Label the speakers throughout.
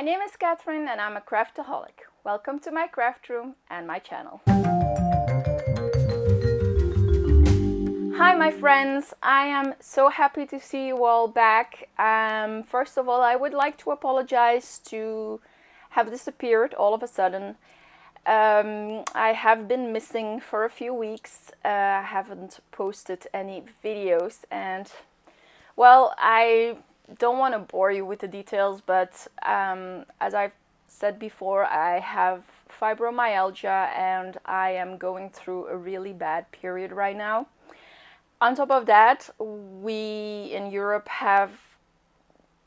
Speaker 1: My name is Catherine and I'm a craftaholic. Welcome to my craft room and my channel. Hi my friends, I am so happy to see you all back. First of all, I would like to apologize to have disappeared all of a sudden. I have been missing for a few weeks. I haven't posted any videos and well, I don't want to bore you with the details, but as I've said before, I have fibromyalgia and I am going through a really bad period right now. On top of that, we in Europe have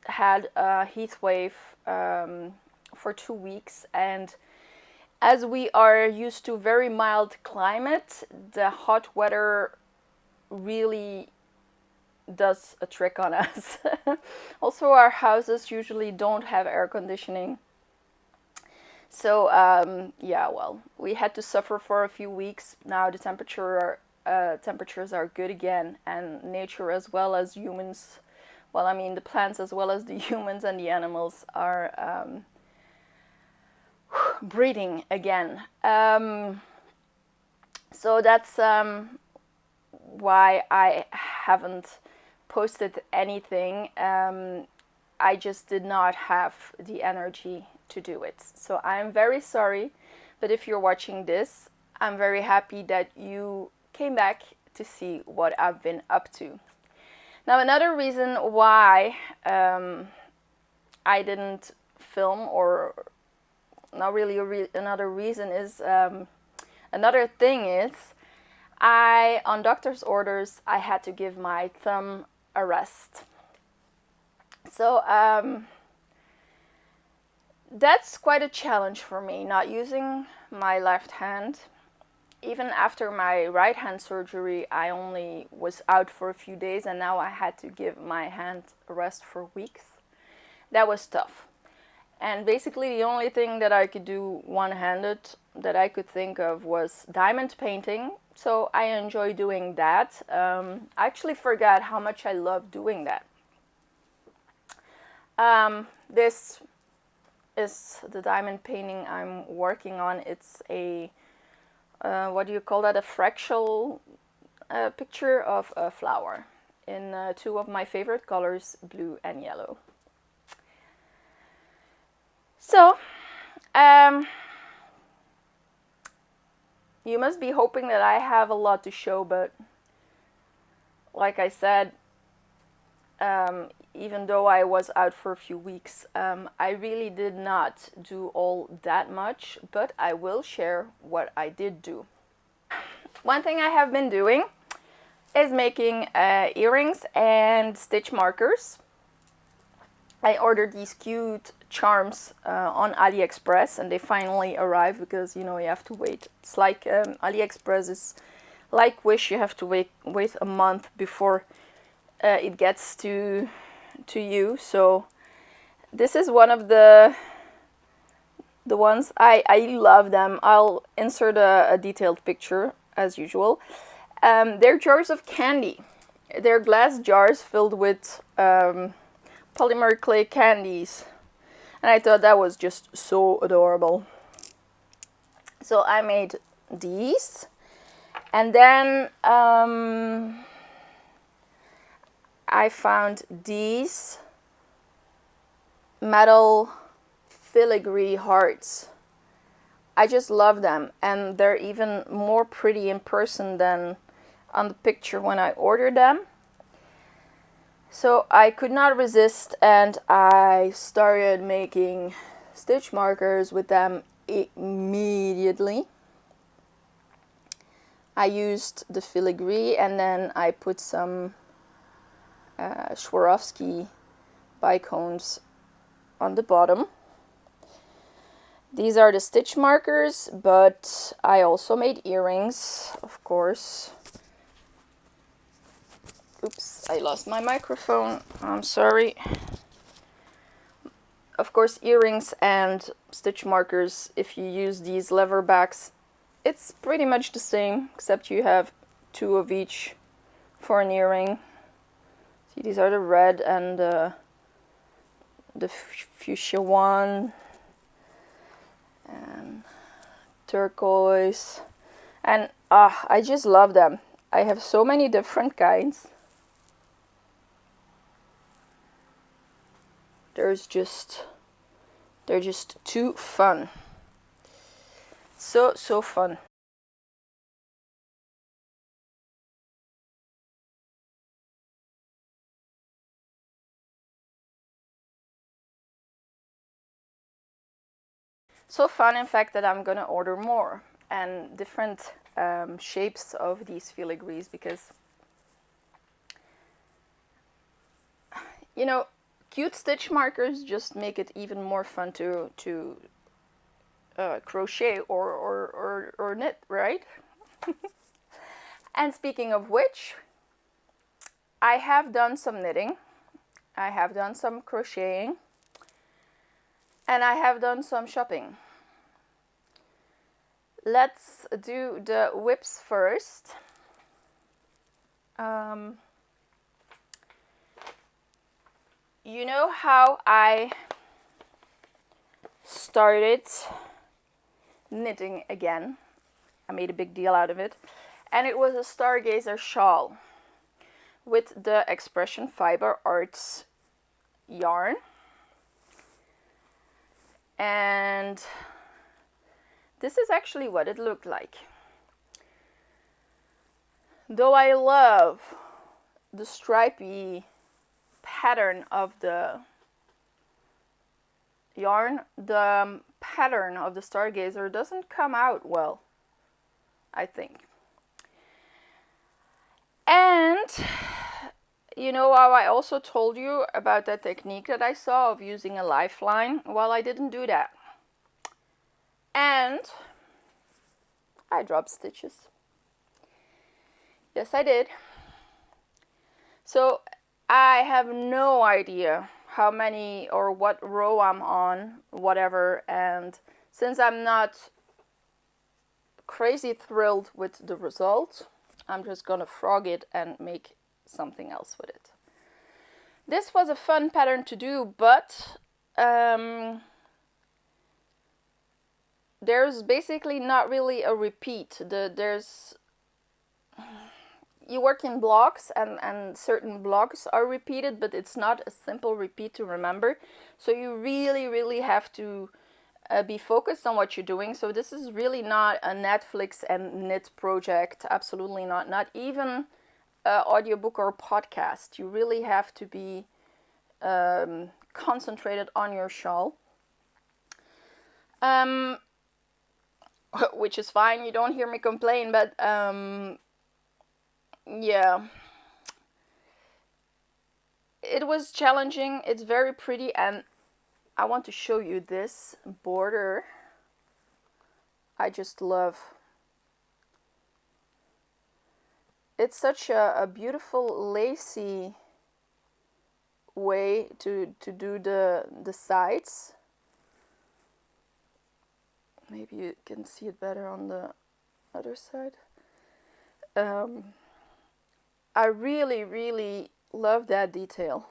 Speaker 1: had a heat wave for 2 weeks, and as we are used to very mild climate, the hot weather really does a trick on us. Also, our houses usually don't have air conditioning. So yeah, well, we had to suffer for a few weeks. Now the temperatures are good again, and nature as well as humans, well, I mean the plants as well as the humans and the animals are breathing again. So that's why I haven't posted anything. I just did not have the energy to do it. So I'm very sorry, but if you're watching this, I'm very happy that you came back to see what I've been up to. Now, another reason why I didn't film, or not really another reason is, another thing is, on doctor's orders, I had to give my thumb a rest. So that's quite a challenge for me, not using my left hand. Even after my right hand surgery, I only was out for a few days, and now I had to give my hand a rest for weeks. That was tough. And basically the only thing that I could do one-handed that I could think of was diamond painting. So I enjoy doing that. I actually forgot how much I love doing that. This is the diamond painting I'm working on. It's a, what do you call that? A fractal picture of a flower in two of my favorite colors, blue and yellow. So, you must be hoping that I have a lot to show, but like I said, even though I was out for a few weeks, I really did not do all that much, but I will share what I did do. One thing I have been doing is making earrings and stitch markers. I ordered these cute charms on AliExpress, and they finally arrived because, you know, you have to wait. It's like AliExpress is like Wish, you have to wait a month before it gets to you. So this is one of the ones. I love them. I'll insert a detailed picture as usual. They're jars of candy. They're glass jars filled with polymer clay candies, and I thought that was just so adorable. So I made these, and then I found these metal filigree hearts. I just love them, and they're even more pretty in person than on the picture when I ordered them. So I could not resist, and I started making stitch markers with them immediately. I used the filigree, and then I put some Swarovski bicones on the bottom. These are the stitch markers, but I also made earrings, of course. Oops, I lost my microphone. I'm sorry. Of course, earrings and stitch markers, if you use these leather backs, it's pretty much the same, except you have 2 of each for an earring. See, these are the red and the fuchsia one, and turquoise, and I just love them. I have so many different kinds. They're just too fun. So fun. So fun, in fact, that I'm gonna order more and different shapes of these filigrees, because you know, cute stitch markers just make it even more fun to crochet or knit, right? And speaking of which, I have done some knitting, I have done some crocheting, and I have done some shopping. Let's do the whips first. You know how I started knitting again? I made a big deal out of it. And it was a Stargazer shawl with the Expression Fiber Arts yarn. And this is actually what it looked like. Though I love the stripy pattern of the yarn, the pattern of the Stargazer doesn't come out well, I think. And you know how I also told you about that technique that I saw of using a lifeline? Well, I didn't do that. And I dropped stitches. Yes, I did. So I have no idea how many or what row I'm on, whatever, and since I'm not crazy thrilled with the result, I'm just gonna frog it and make something else with it. This was a fun pattern to do, but there's basically not really a repeat. You work in blocks, and certain blocks are repeated, but it's not a simple repeat to remember. So you really have to be focused on what you're doing. So this is really not a Netflix and knit project. Absolutely not. Not even an audiobook or podcast. You really have to be concentrated on your shawl. Which is fine. You don't hear me complain, but yeah, it was challenging. It's very pretty, and I want to show you this border. I just love. It's such a beautiful lacy way to do the sides. Maybe you can see it better on the other side. I really love that detail.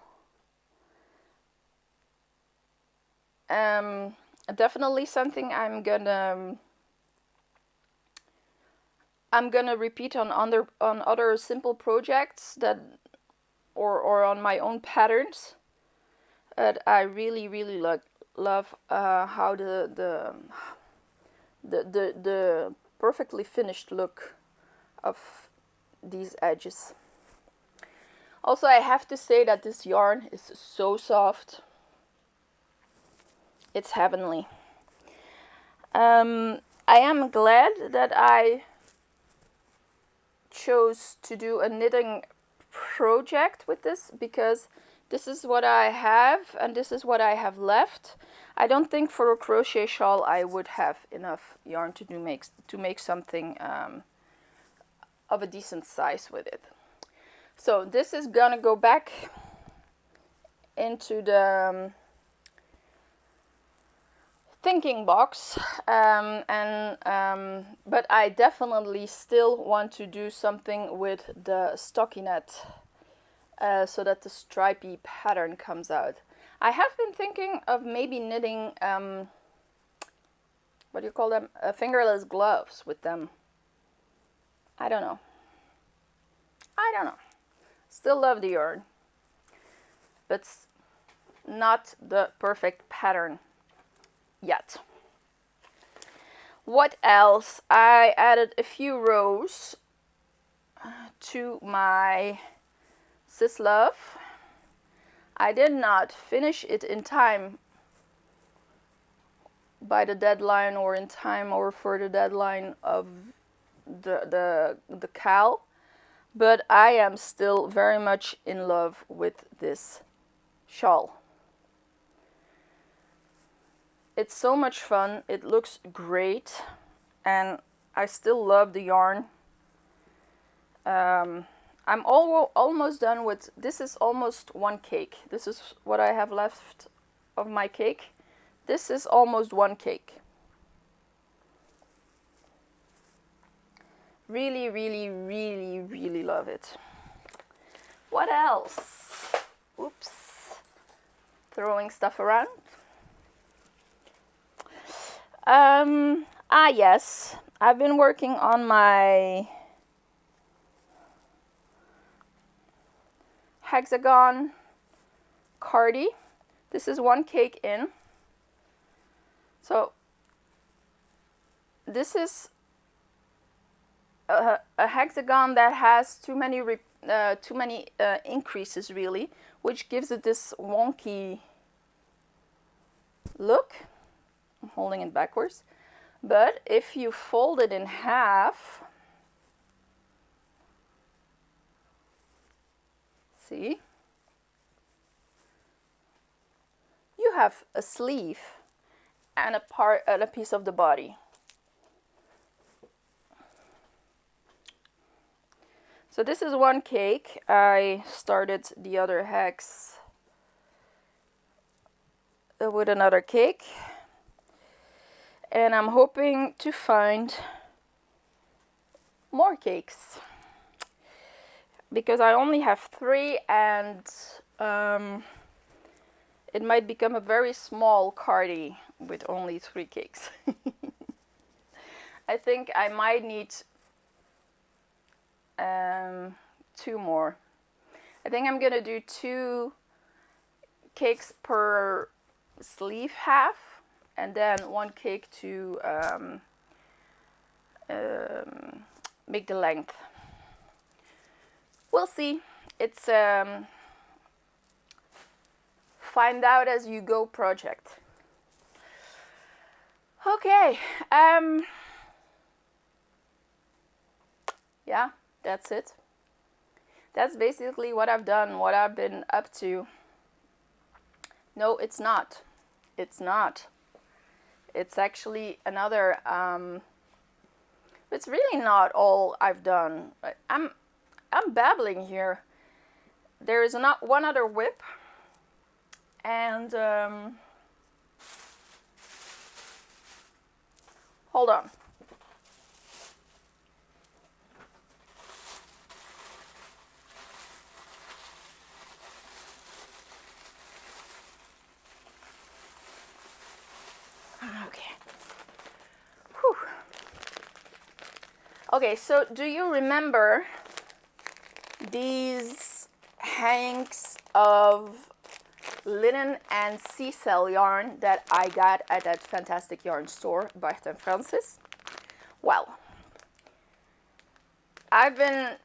Speaker 1: Definitely something I'm gonna repeat on other simple projects that or on my own patterns. That I really love how the perfectly finished look of these edges. Also, I have to say that this yarn is so soft. It's heavenly. I am glad that I chose to do a knitting project with this, because this is what I have and this is what I have left. I don't think for a crochet shawl I would have enough yarn to make something of a decent size with it. So this is gonna go back into the thinking box, but I definitely still want to do something with the stockinette so that the stripy pattern comes out. I have been thinking of maybe knitting, what do you call them? Fingerless gloves with them. I don't know. Still love the yarn, but not the perfect pattern yet. What else? I added a few rows to my Sis Love. I did not finish it in time by the deadline, or in time or for the deadline of the cal, but I am still very much in love with this shawl. It's so much fun, it looks great, and I still love the yarn. I'm almost done with, this is almost one cake. This is what I have left of my cake. This is almost one cake. Really, really, really, really love it. What else? Oops. Throwing stuff around. Yes. I've been working on my hexagon cardie. This is one cake in. So this is a hexagon that has too many increases, really, which gives it this wonky look. I'm holding it backwards, but if you fold it in half, see, you have a sleeve and a piece of the body. So this is one cake. I started the other hex with another cake, and I'm hoping to find more cakes because I only have 3, and it might become a very small cardie with only 3 cakes. I think I might need 2 more. I think I'm gonna do 2 cakes per sleeve half, and then 1 cake to make the length. We'll see. It's find out as you go project. Okay. Yeah, that's it. That's basically what I've done, what I've been up to. No, it's not. It's not. It's actually another, it's really not all I've done. I'm babbling here. There is not one other whip, and hold on. Okay. Whew. Okay, so do you remember these hanks of linen and sea cell yarn that I got at that fantastic yarn store, Bayardine Francis? Well, I've been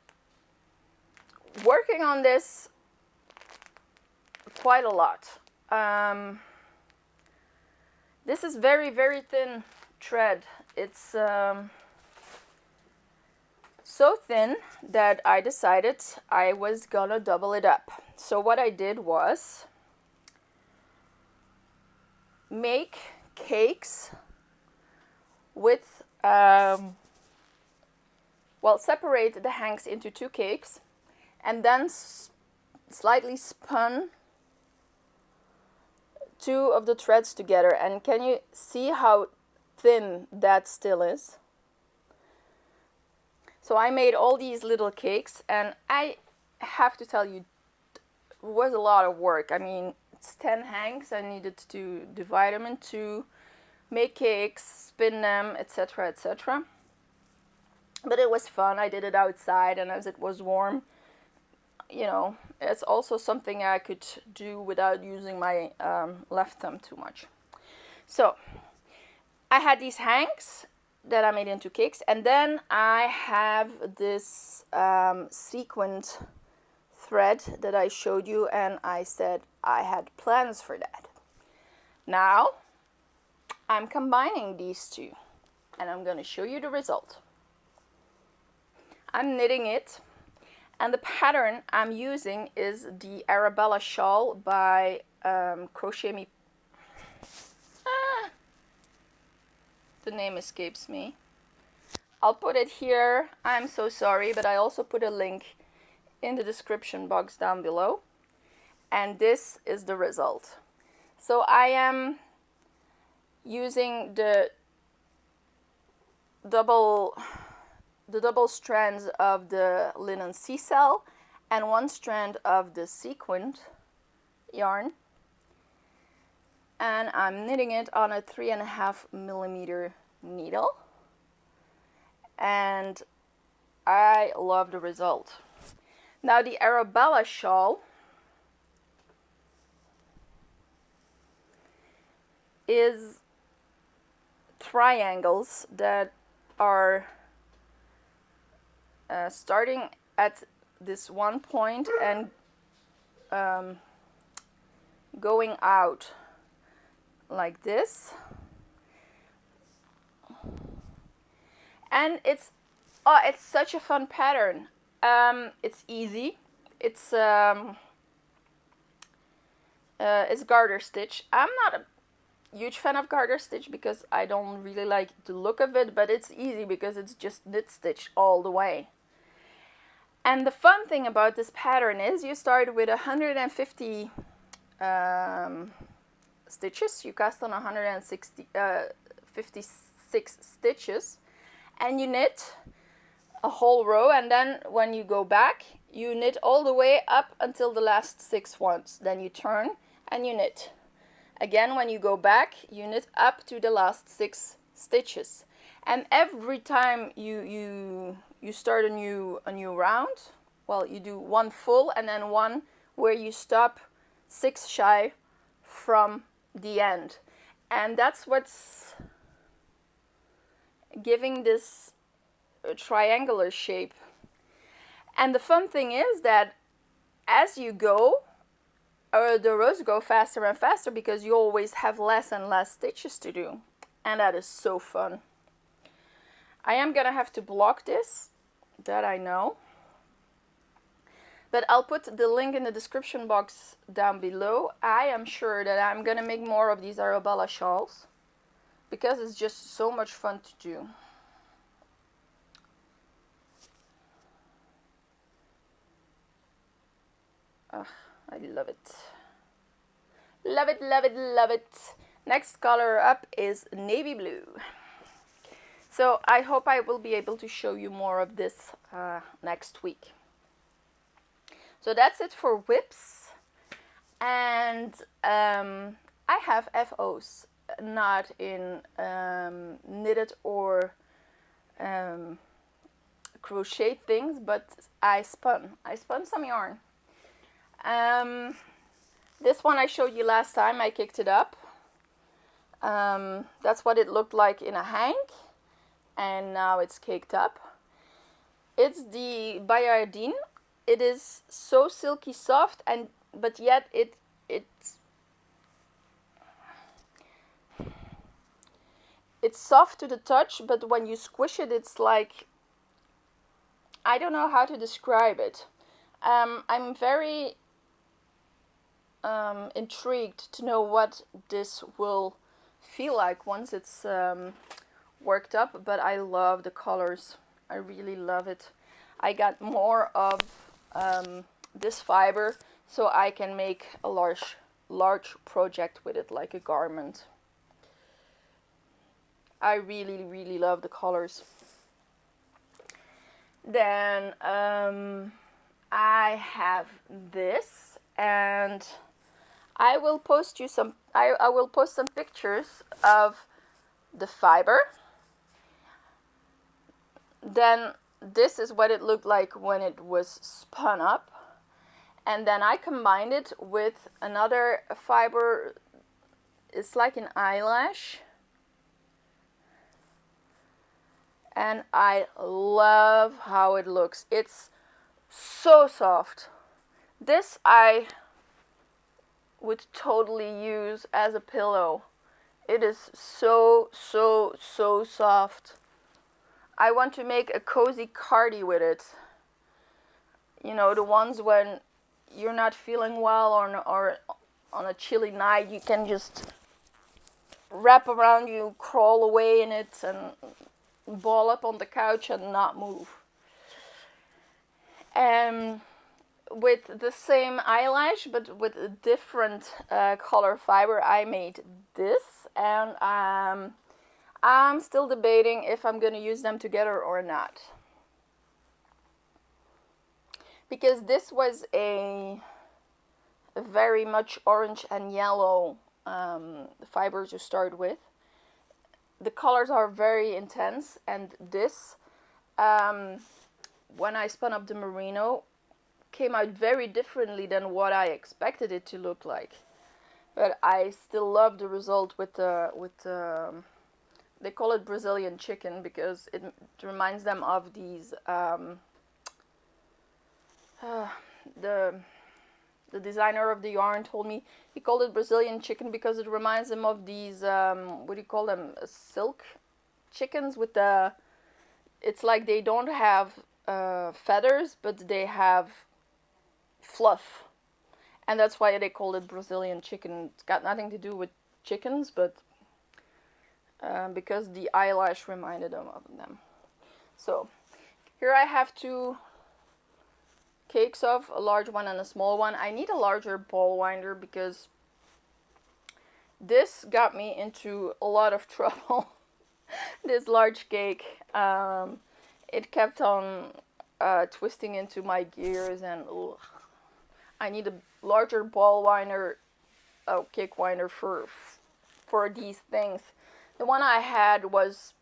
Speaker 1: working on this quite a lot. This is very, very thin thread. It's so thin that I decided I was gonna double it up. So what I did was make cakes with, well, separate the hanks into 2 cakes, and then slightly spun 2 of the threads together. And can you see how thin that still is? So I made all these little cakes, and I have to tell you, it was a lot of work. I mean, It's 10 hanks. I needed to divide them in two, make cakes, spin them, etc., etc. But it was fun. I did it outside, and as it was warm, you know, it's also something I could do without using my left thumb too much. So I had these hanks that I made into cakes, and then I have this sequined thread that I showed you, and I said I had plans for that. Now I'm combining these two, and I'm going to show you the result. I'm knitting it, and the pattern I'm using is the Arabella Shawl by Crochet Me. The name escapes me. I'll put it here. I'm so sorry, but I also put a link in the description box down below. And this is the result. So I am using the double strands of the linen C-cell and one strand of the sequined yarn, and I'm knitting it on a 3.5 millimeter needle, and I love the result. Now the Arabella Shawl is triangles that are starting at this one point and going out like this, and it's such a fun pattern. It's easy. It's garter stitch. I'm not a huge fan of garter stitch because I don't really like the look of it, but it's easy because it's just knit stitch all the way. And the fun thing about this pattern is you start with 150 stitches. You cast on 56 stitches, and you knit a whole row, and then when you go back, you knit all the way up until the last 6 ones. Then you turn and you knit. Again, when you go back, you knit up to the last 6 stitches. And every time you start a new round, well, you do one full and then one where you stop 6 shy from the end. And that's what's giving this triangular shape. And the fun thing is that as you go, the rows go faster and faster because you always have less and less stitches to do. And that is so fun. I am gonna have to block this, that I know. But I'll put the link in the description box down below. I am sure that I'm gonna make more of these Arabella shawls because it's just so much fun to do. I love it. Love it, love it, love it. Next color up is navy blue. So I hope I will be able to show you more of this next week. So that's it for whips. And I have FOs, not in knitted or crochet things, but I spun some yarn. This one I showed you last time. I kicked it up. That's what it looked like in a hank, and now it's caked up. It's the Bayardine. It is so silky soft, but yet it's soft to the touch, but when you squish it, it's like, I don't know how to describe it. I'm very intrigued to know what this will feel like once it's worked up, but I love the colors. I really love it. I got more of this fiber so I can make a large project with it, like a garment. I really, really love the colors. Then I have this, and I will post you some. I will post some pictures of the fiber. Then this is what it looked like when it was spun up. And then I combined it with another fiber. It's like an eyelash. And I love how it looks. It's so soft. This I would totally use as a pillow. It is so soft. I want to make a cozy cardi with it. You know, the ones when you're not feeling well or on a chilly night, you can just wrap around you, crawl away in it, and ball up on the couch and not move. And with the same eyelash but with a different color fiber, I made this, and I'm still debating if I'm going to use them together or not, because this was a very much orange and yellow fiber to start with. The colors are very intense, and this when I spun up the merino, came out very differently than what I expected it to look like. But I still love the result with the they call it Brazilian chicken because it reminds them of these the designer of the yarn told me he called it Brazilian chicken because it reminds him of these what do you call them, silk chickens with the, it's like they don't have feathers but they have fluff, and that's why they call it Brazilian chicken. It's got nothing to do with chickens, but because the eyelash reminded them of them. So here I have two cakes of, a large one and a small one. I need a larger ball winder because this got me into a lot of trouble. This large cake, it kept on twisting into my gears, and ugh. I need a larger ball winder, cake winder for these things. The one I had was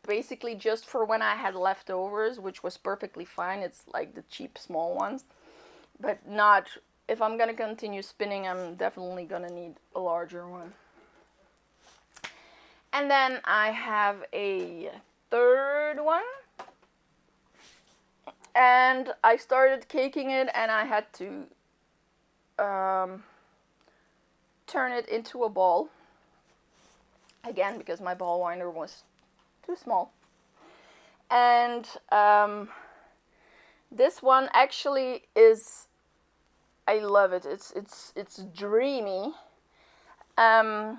Speaker 1: basically just for when I had leftovers, which was perfectly fine. It's like the cheap small ones, but not, if I'm gonna continue spinning, I'm definitely gonna need a larger one. And then I have a third one, and I started caking it, and I had to turn it into a ball again because my ball winder was too small. And this one actually is, I love it. It's dreamy. And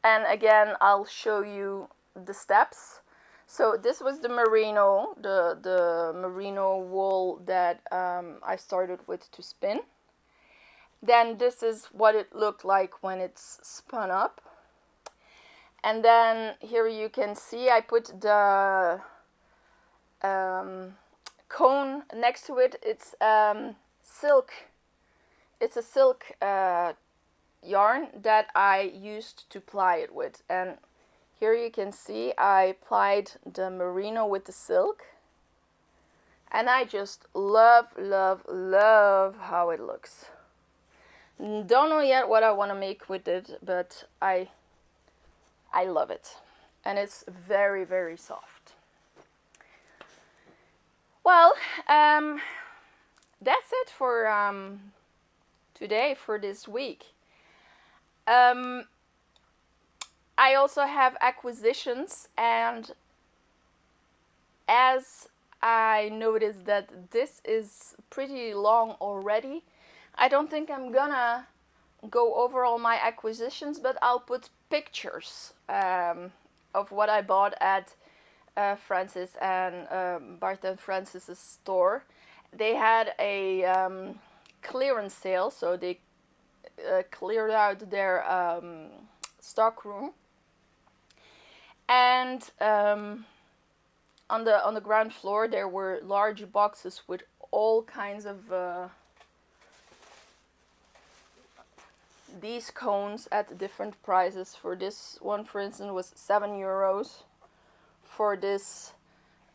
Speaker 1: again, I'll show you the steps. So this was the merino, the merino wool that I started with to spin. Then this is what it looked like when it's spun up. And then here you can see I put the cone next to it. It's silk. It's a silk yarn that I used to ply it with. And here you can see I plied the merino with the silk. And I just love how it looks. Don't know yet what I want to make with it, but I love it. And it's very soft. Well, that's it for today, for this week. I also have acquisitions, and as I noticed that this is pretty long already, I don't think I'm gonna go over all my acquisitions, but I'll put pictures of what I bought at Francis and Bart and Francis's store. They had a clearance sale, so they cleared out their stock room, and on the ground floor there were large boxes with all kinds of these cones at different prices. For this one, for instance, was €7. For this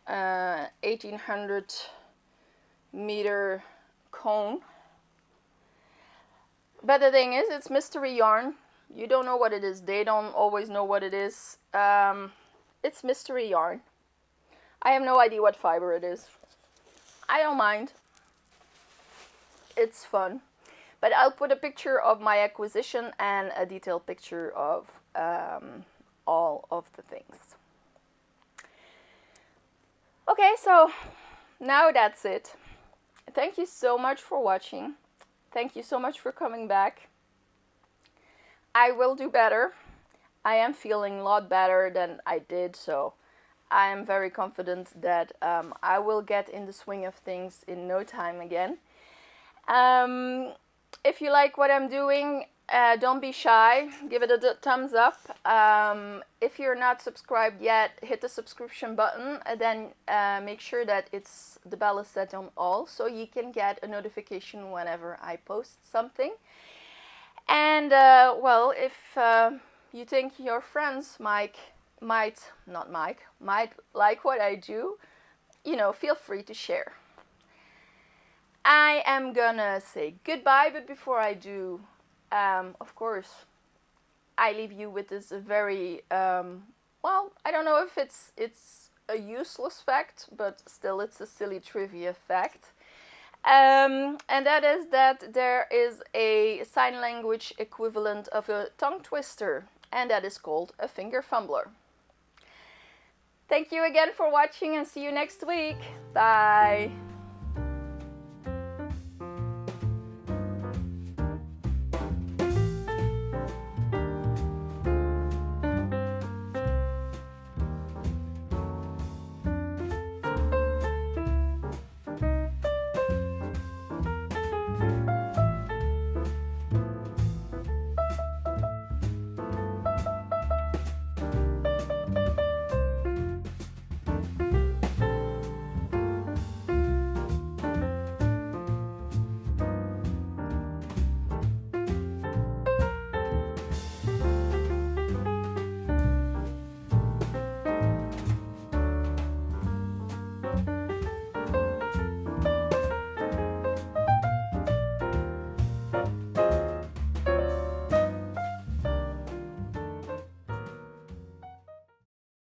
Speaker 1: 1800 meter cone. But the thing is, it's mystery yarn. You don't know what it is. They don't always know what it is. It's mystery yarn. I have no idea what fiber it is. I don't mind. It's fun. But I'll put a picture of my acquisition and a detailed picture of all of the things. Okay, so now that's it. Thank you so much for watching. Thank you so much for coming back. I will do better. I am feeling a lot better than I did, so I am very confident that I will get in the swing of things in no time again. If you like what I'm doing, don't be shy. Give it a thumbs up. If you're not subscribed yet, hit the subscription button and then make sure that the bell is set on all so you can get a notification whenever I post something. And well, if you think your friends might like what I do, feel free to share. I am gonna say goodbye, but before I do, of course, I leave you with this very, well, I don't know if it's a useless fact, but still it's a silly trivia fact. And that is that there is a sign language equivalent of a tongue twister, and that is called a finger fumbler. Thank you again for watching and see you next week. Bye!